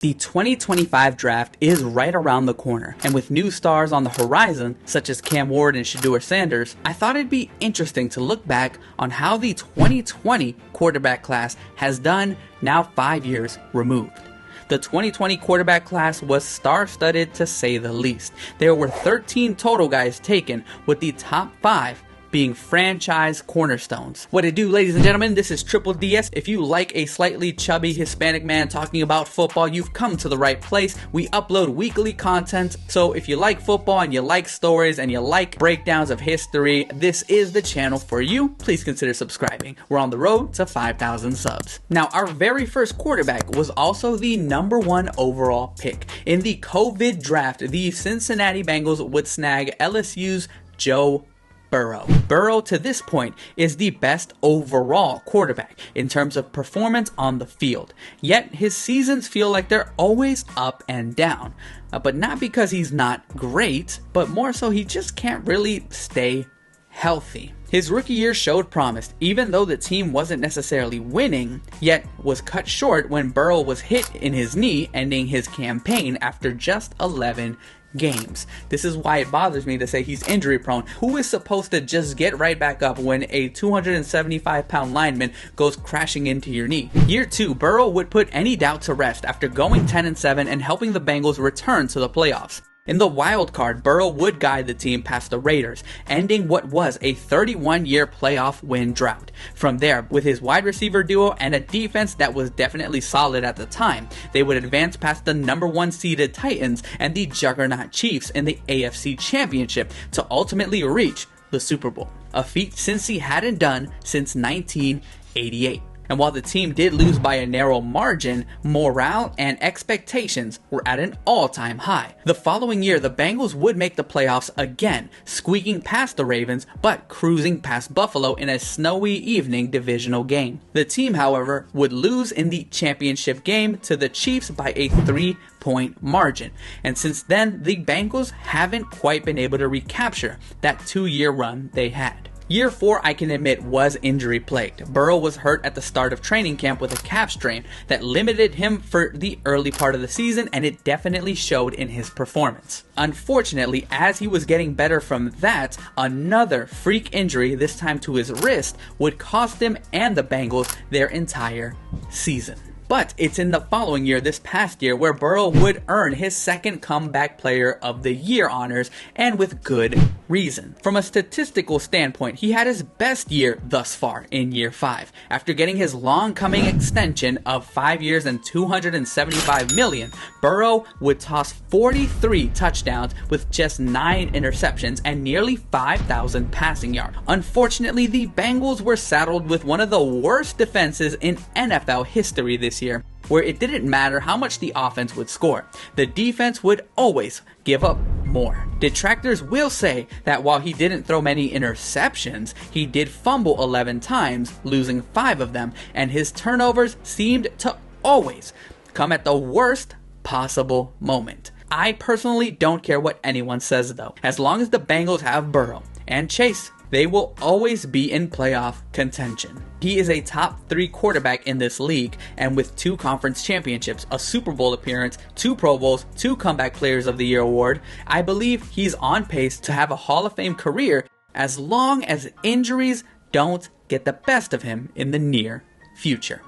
The 2025 draft is right around the corner, and with new stars on the horizon, such as Cam Ward and Shedeur Sanders, I thought it'd be interesting to look back on how the 2020 quarterback class has done now 5 years removed. The 2020 quarterback class was star-studded to say the least. There were 13 total guys taken, with the top 5 being franchise cornerstones. What it do, ladies and gentlemen? This is Triple DS. If you like a slightly chubby Hispanic man talking about football, you've come to the right place. We upload weekly content, so if you like football and you like stories and you like breakdowns of history, this is the channel for you. Please consider subscribing. We're on the road to 5,000 subs. Now, our very first quarterback was also the #1 overall pick. In the COVID draft, the Cincinnati Bengals would snag LSU's Joe Burrow. Burrow, to this point, is the best overall quarterback in terms of performance on the field. Yet, his seasons feel like they're always up and down. But not because he's not great, but more so he just can't really stay healthy. His rookie year showed promise, even though the team wasn't necessarily winning, yet was cut short when Burrow was hit in his knee, ending his campaign after just 11 games. This is why it bothers me to say he's injury prone. Who is supposed to just get right back up when a 275-pound lineman goes crashing into your knee? Year 2, Burrow would put any doubt to rest after going 10-7 and helping the Bengals return to the playoffs. In the wild card, Burrow would guide the team past the Raiders, ending what was a 31-year playoff win drought. From there, with his wide receiver duo and a defense that was definitely solid at the time, they would advance past the #1 seeded Titans and the juggernaut Chiefs in the AFC Championship to ultimately reach the Super Bowl, a feat Cincy hadn't done since 1988. And while the team did lose by a narrow margin, morale and expectations were at an all-time high. The following year, the Bengals would make the playoffs again, squeaking past the Ravens, but cruising past Buffalo in a snowy evening divisional game. The team, however, would lose in the championship game to the Chiefs by a 3-point margin. And since then, the Bengals haven't quite been able to recapture that 2-year run they had. Year 4, I can admit, was injury plagued. Burrow was hurt at the start of training camp with a calf strain that limited him for the early part of the season, and it definitely showed in his performance. Unfortunately, as he was getting better from that, another freak injury, this time to his wrist, would cost him and the Bengals their entire season. But it's in the following year, this past year, where Burrow would earn his second Comeback Player of the Year honors, and with good reason. From a statistical standpoint, he had his best year thus far in year 5. After getting his long-coming extension of 5 years and $275 million, Burrow would toss 43 touchdowns with just 9 interceptions and nearly 5,000 passing yards. Unfortunately, the Bengals were saddled with one of the worst defenses in NFL history this year, where it didn't matter how much the offense would score. The defense would always give up more. Detractors will say that while he didn't throw many interceptions, he did fumble 11 times, losing 5 of them, and his turnovers seemed to always come at the worst possible moment. I personally don't care what anyone says though. As long as the Bengals have Burrow and Chase, they will always be in playoff contention. He is a top 3 quarterback in this league, and with 2 conference championships, a Super Bowl appearance, 2 Pro Bowls, 2 Comeback Players of the Year award, I believe he's on pace to have a Hall of Fame career as long as injuries don't get the best of him in the near future.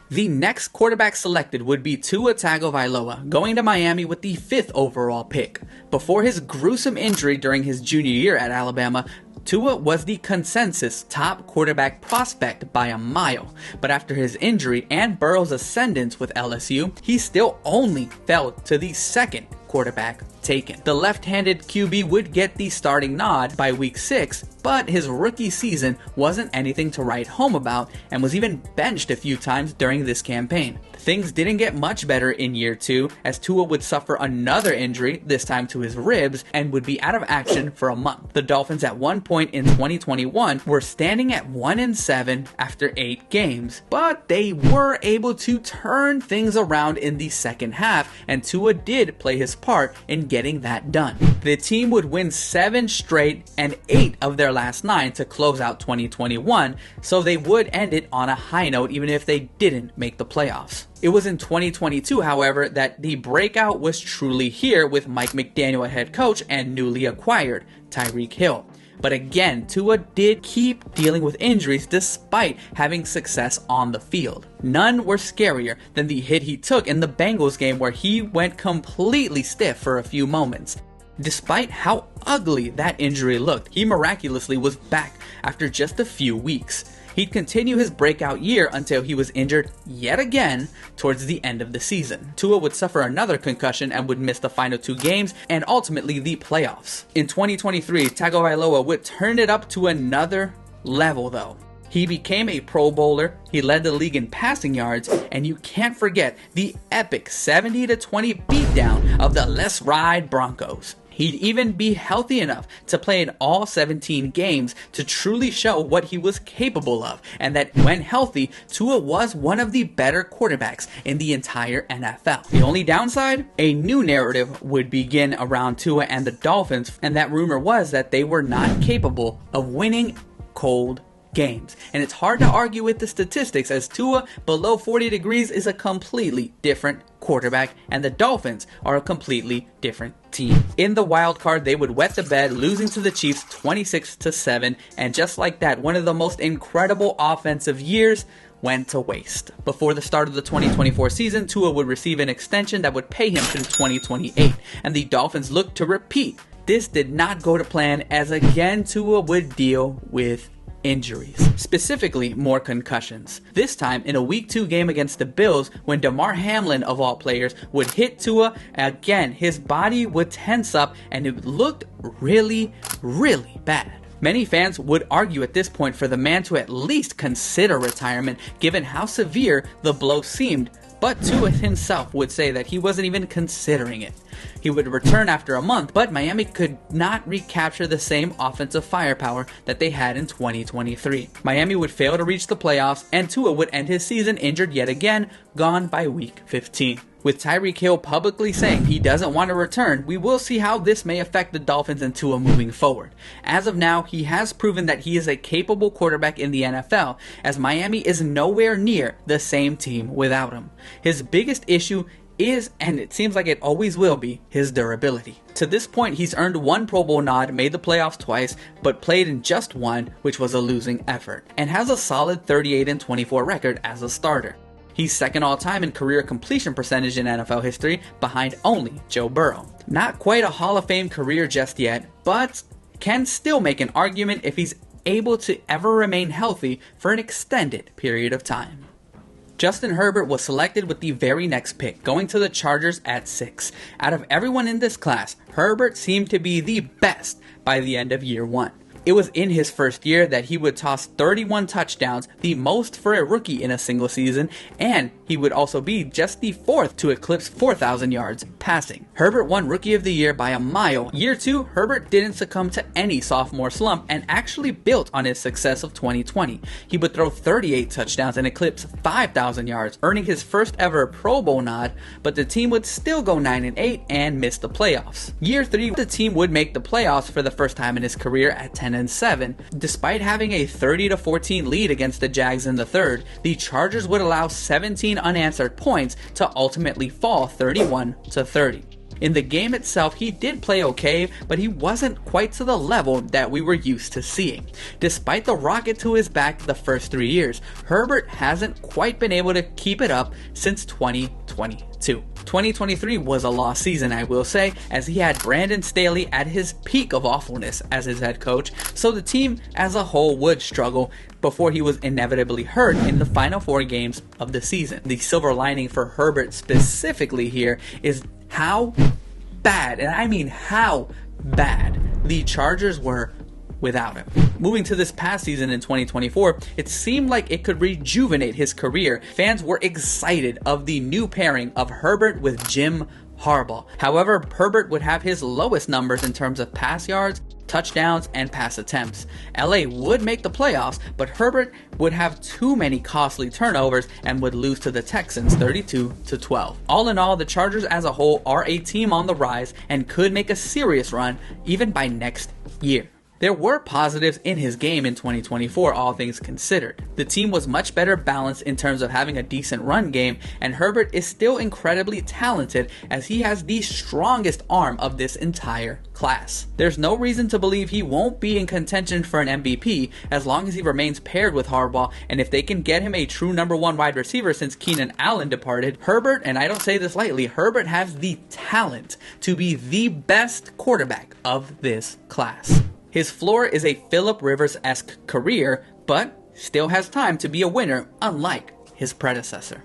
The next quarterback selected would be Tua Tagovailoa, going to Miami with the 5th overall pick. Before his gruesome injury during his junior year at Alabama, Tua was the consensus top quarterback prospect by a mile, but after his injury and Burrow's ascendance with LSU, he still only fell to the 2nd quarterback taken. The left-handed QB would get the starting nod by week 6, but his rookie season wasn't anything to write home about and was even benched a few times during this campaign. Things didn't get much better in year 2 as Tua would suffer another injury, this time to his ribs, and would be out of action for a month. The Dolphins at one point in 2021 were standing at 1-7 after 8 games, but they were able to turn things around in the second half, and Tua did play his part in getting that done. The team would win 7 straight and 8 of their last 9 to close out 2021, so they would end it on a high note even if they didn't make the playoffs. It was in 2022, however, that the breakout was truly here with Mike McDaniel as head coach and newly acquired Tyreek Hill. But again, Tua did keep dealing with injuries despite having success on the field. None were scarier than the hit he took in the Bengals game where he went completely stiff for a few moments. Despite how ugly that injury looked, he miraculously was back after just a few weeks. He'd continue his breakout year until he was injured yet again towards the end of the season. Tua would suffer another concussion and would miss the final 2 games and ultimately the playoffs. In 2023, Tagovailoa would turn it up to another level though. He became a Pro Bowler, he led the league in passing yards, and you can't forget the epic 70-20 beatdown of the Let's Ride Broncos. He'd even be healthy enough to play in all 17 games to truly show what he was capable of, and that when healthy, Tua was one of the better quarterbacks in the entire NFL. The only downside? A new narrative would begin around Tua and the Dolphins, and that rumor was that they were not capable of winning cold games. And it's hard to argue with the statistics, as Tua below 40 degrees is a completely different quarterback and the Dolphins are a completely different team. In the wild card, they would wet the bed, losing to the Chiefs 26-7, and just like that, one of the most incredible offensive years went to waste. Before the start of the 2024 season, Tua would receive an extension that would pay him through 2028, and the Dolphins looked to repeat. This did not go to plan, as again Tua would deal with injuries, specifically more concussions. This time in a week 2 game against the Bills, when Damar Hamlin of all players would hit Tua, again his body would tense up and it looked really bad. Many fans would argue at this point for the man to at least consider retirement given how severe the blow seemed, but Tua himself would say that he wasn't even considering it. He would return after a month, but Miami could not recapture the same offensive firepower that they had in 2023. Miami would fail to reach the playoffs, and Tua would end his season injured yet again, gone by week 15. With Tyreek Hill publicly saying he doesn't want to return, we will see how this may affect the Dolphins and Tua moving forward. As of now, he has proven that he is a capable quarterback in the NFL, as Miami is nowhere near the same team without him. His biggest issue is, and it seems like it always will be, his durability. To this point, he's earned 1 Pro Bowl nod, made the playoffs twice, but played in just 1, which was a losing effort, and has a solid 38-24 record as a starter. He's second all-time in career completion percentage in NFL history, behind only Joe Burrow. Not quite a Hall of Fame career just yet, but can still make an argument if he's able to ever remain healthy for an extended period of time. Justin Herbert was selected with the very next pick, going to the Chargers at 6. Out of everyone in this class, Herbert seemed to be the best by the end of year 1. It was in his first year that he would toss 31 touchdowns, the most for a rookie in a single season, and he would also be just the 4th to eclipse 4,000 yards passing. Herbert won Rookie of the Year by a mile. Year 2, Herbert didn't succumb to any sophomore slump and actually built on his success of 2020. He would throw 38 touchdowns and eclipse 5,000 yards, earning his first ever Pro Bowl nod, but the team would still go 9-8 and miss the playoffs. Year 3, the team would make the playoffs for the first time in his career at 10-7. Despite having a 30-14 lead against the Jags in the third, the Chargers would allow 17 unanswered points to ultimately fall 31-30. In the game itself, he did play okay, but he wasn't quite to the level that we were used to seeing. Despite the rocket to his back the first 3 years, Herbert hasn't quite been able to keep it up since 2022. 2023 was a lost season, I will say, as he had Brandon Staley at his peak of awfulness as his head coach, so the team as a whole would struggle before he was inevitably hurt in the final 4 games of the season. The silver lining for Herbert specifically here is how bad, and I mean how bad, the Chargers were without him. Moving to this past season in 2024, it seemed like it could rejuvenate his career. Fans were excited of the new pairing of Herbert with Jim Harbaugh. However, Herbert would have his lowest numbers in terms of pass yards touchdowns, and pass attempts. LA would make the playoffs, but Herbert would have too many costly turnovers and would lose to the Texans 32-12. All in all, the Chargers as a whole are a team on the rise and could make a serious run even by next year. There were positives in his game in 2024, all things considered. The team was much better balanced in terms of having a decent run game, and Herbert is still incredibly talented as he has the strongest arm of this entire class. There's no reason to believe he won't be in contention for an MVP as long as he remains paired with Harbaugh, and if they can get him a true number one wide receiver since Keenan Allen departed, Herbert, and I don't say this lightly, Herbert has the talent to be the best quarterback of this class. His floor is a Phillip Rivers-esque career, but still has time to be a winner, unlike his predecessor.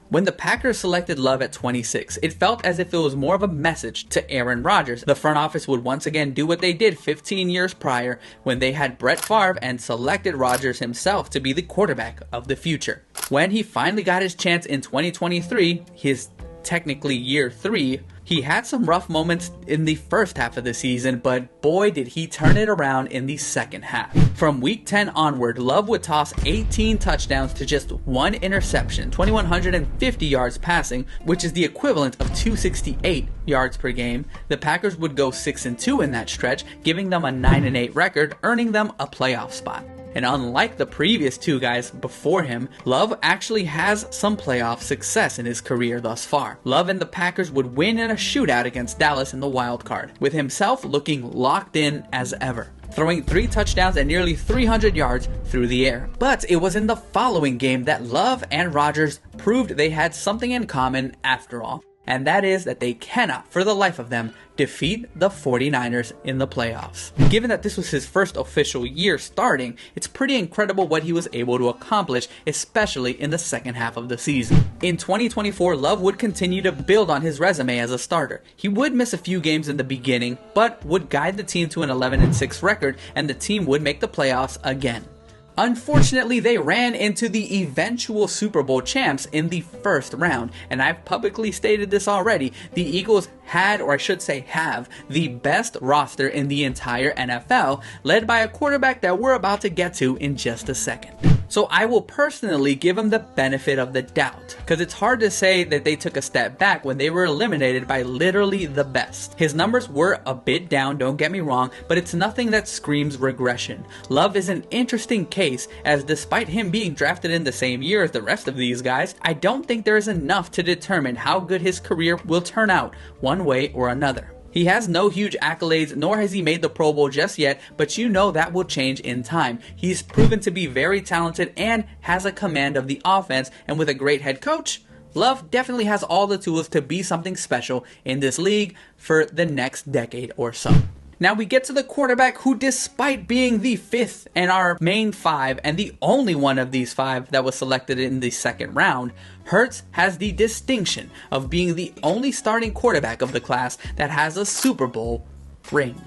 When the Packers selected Love at 26, it felt as if it was more of a message to Aaron Rodgers. The front office would once again do what they did 15 years prior when they had Brett Favre and selected Rodgers himself to be the quarterback of the future. When he finally got his chance in 2023, his technically year 3, he had some rough moments in the first half of the season, but boy did he turn it around in the second half. From week 10 onward, Love would toss 18 touchdowns to just 1 interception, 2,150 yards passing, which is the equivalent of 268 yards per game. The Packers would go 6-2 in that stretch, giving them a 9-8 record, earning them a playoff spot. And unlike the previous two guys before him, Love actually has some playoff success in his career thus far. Love and the Packers would win in a shootout against Dallas in the wild card, with himself looking locked in as ever, throwing 3 touchdowns and nearly 300 yards through the air. But it was in the following game that Love and Rodgers proved they had something in common after all, and that is that they cannot, for the life of them, defeat the 49ers in the playoffs. Given that this was his first official year starting, it's pretty incredible what he was able to accomplish, especially in the second half of the season. In 2024, Love would continue to build on his resume as a starter. He would miss a few games in the beginning, but would guide the team to an 11-6 record, and the team would make the playoffs again. Unfortunately, they ran into the eventual Super Bowl champs in the first round, and I've publicly stated this already. The Eagles had, or I should say have, the best roster in the entire NFL, led by a quarterback that we're about to get to in just a second. So I will personally give him the benefit of the doubt, because it's hard to say that they took a step back when they were eliminated by literally the best. His numbers were a bit down, don't get me wrong, but it's nothing that screams regression. Love is an interesting case, as despite him being drafted in the same year as the rest of these guys, I don't think there is enough to determine how good his career will turn out one way or another. He has no huge accolades, nor has he made the Pro Bowl just yet, but you know that will change in time. He's proven to be very talented and has a command of the offense, and with a great head coach, Love definitely has all the tools to be something special in this league for the next decade or so. Now we get to the quarterback who, despite being the 5th in our main 5 and the only one of these 5 that was selected in the second round, Hurts has the distinction of being the only starting quarterback of the class that has a Super Bowl ring.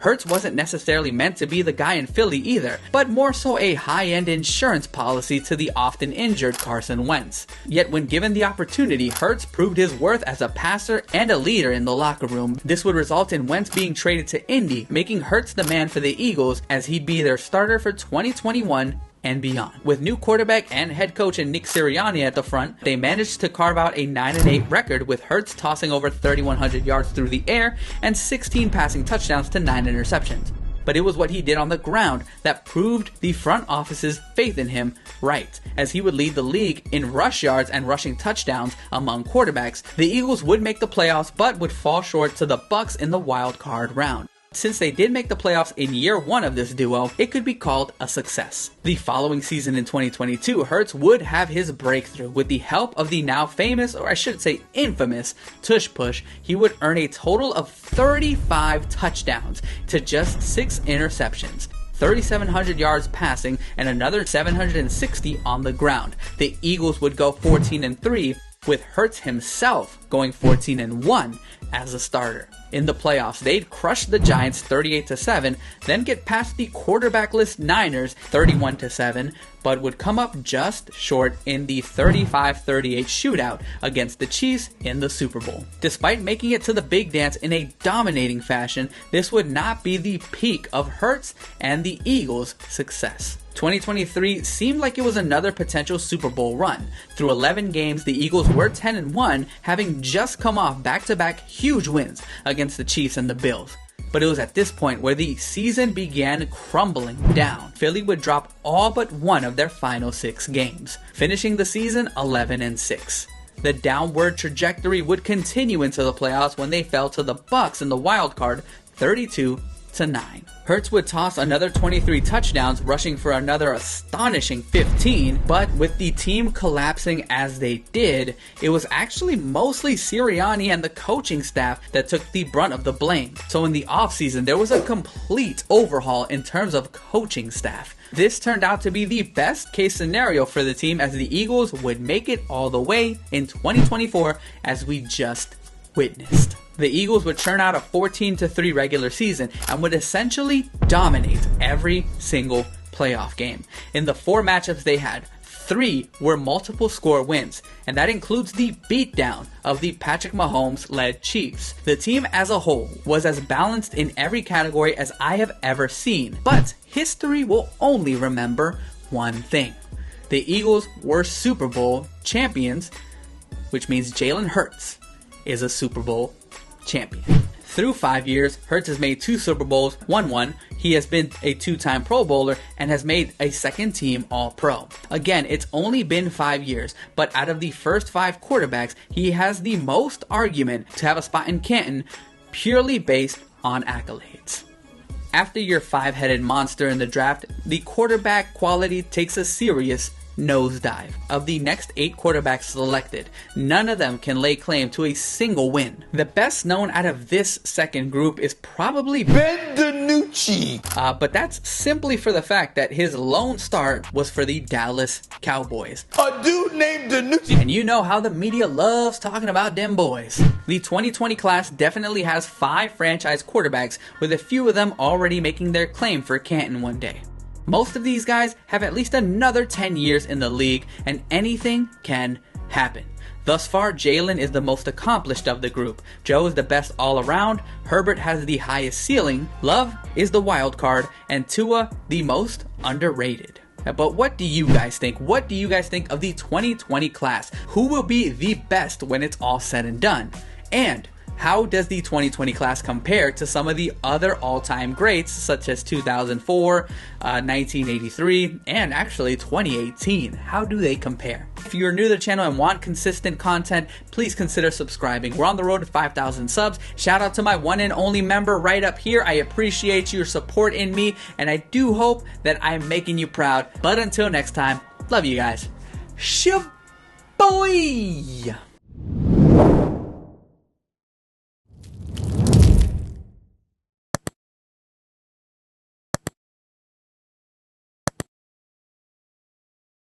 Hurts wasn't necessarily meant to be the guy in Philly either, but more so a high-end insurance policy to the often injured Carson Wentz. Yet when given the opportunity, Hurts proved his worth as a passer and a leader in the locker room. This would result in Wentz being traded to Indy, making Hurts the man for the Eagles, as he'd be their starter for 2021 and beyond. With new quarterback and head coach in Nick Sirianni at the front, they managed to carve out a 9-8 record, with Hurts tossing over 3,100 yards through the air and 16 passing touchdowns to 9 interceptions. But it was what he did on the ground that proved the front office's faith in him right, as he would lead the league in rush yards and rushing touchdowns among quarterbacks. The Eagles would make the playoffs, but would fall short to the Bucs in the wild card round. Since they did make the playoffs in year 1 of this duo, it could be called a success. The following season in 2022, Hurts would have his breakthrough. With the help of the now famous, or I should say infamous, tush push, he would earn a total of 35 touchdowns to just 6 interceptions, 3,700 yards passing, and another 760 on the ground. The Eagles would go 14-3, with Hurts himself going 14-1 as a starter. In the playoffs, they'd crush the Giants 38-7, then get past the quarterbackless Niners 31-7, but would come up just short in the 35-38 shootout against the Chiefs in the Super Bowl. Despite making it to the big dance in a dominating fashion, this would not be the peak of Hurts and the Eagles' success. 2023 seemed like it was another potential Super Bowl run. Through 11 games, the Eagles were 10-1, having just come off back-to-back huge wins against the Chiefs and the Bills. But it was at this point where the season began crumbling down. Philly would drop all but one of their final 6 games, finishing the season 11-6. The downward trajectory would continue into the playoffs when they fell to the Bucs in the wild card 32-9. Hurts would toss another 23 touchdowns, rushing for another astonishing 15, but with the team collapsing as they did, it was actually mostly Sirianni and the coaching staff that took the brunt of the blame. So in the offseason, there was a complete overhaul in terms of coaching staff. This turned out to be the best case scenario for the team, as the Eagles would make it all the way in 2024, as we just witnessed. The Eagles would churn out a 14-3 regular season and would essentially dominate every single playoff game. In the 4 matchups they had, 3 were multiple score wins, and that includes the beatdown of the Patrick Mahomes-led Chiefs. The team as a whole was as balanced in every category as I have ever seen, but history will only remember one thing. The Eagles were Super Bowl champions, which means Jalen Hurts is a Super Bowl champion. Through 5 years, Hurts has made 2 Super Bowls, won 1. He has been a 2-time Pro Bowler and has made a second-team All-Pro. Again, it's only been 5 years, but out of the first 5 quarterbacks, he has the most argument to have a spot in Canton, purely based on accolades. After your 5-headed monster in the draft, the quarterback quality takes a serious nosedive. Of the next 8 quarterbacks selected, none of them can lay claim to a single win. The best known out of this second group is probably Ben DiNucci, but that's simply for the fact that his lone start was for the Dallas Cowboys. A dude named DiNucci. And you know how the media loves talking about them boys. The 2020 class definitely has 5 franchise quarterbacks, with a few of them already making their claim for Canton one day. Most of these guys have at least another 10 years in the league, and anything can happen. Thus far, Jalen is the most accomplished of the group. Joe is the best all around. Herbert has the highest ceiling. Love is the wild card, and Tua the most underrated. But what do you guys think? What do you guys think of the 2020 class? Who will be the best when it's all said and done? And how does the 2020 class compare to some of the other all-time greats, such as 2004, 1983, and actually 2018? How do they compare? If you're new to the channel and want consistent content, please consider subscribing. We're on the road to 5,000 subs. Shout out to my one and only member right up here. I appreciate your support in me, and I do hope that I'm making you proud. But until next time, love you guys. Shaboy!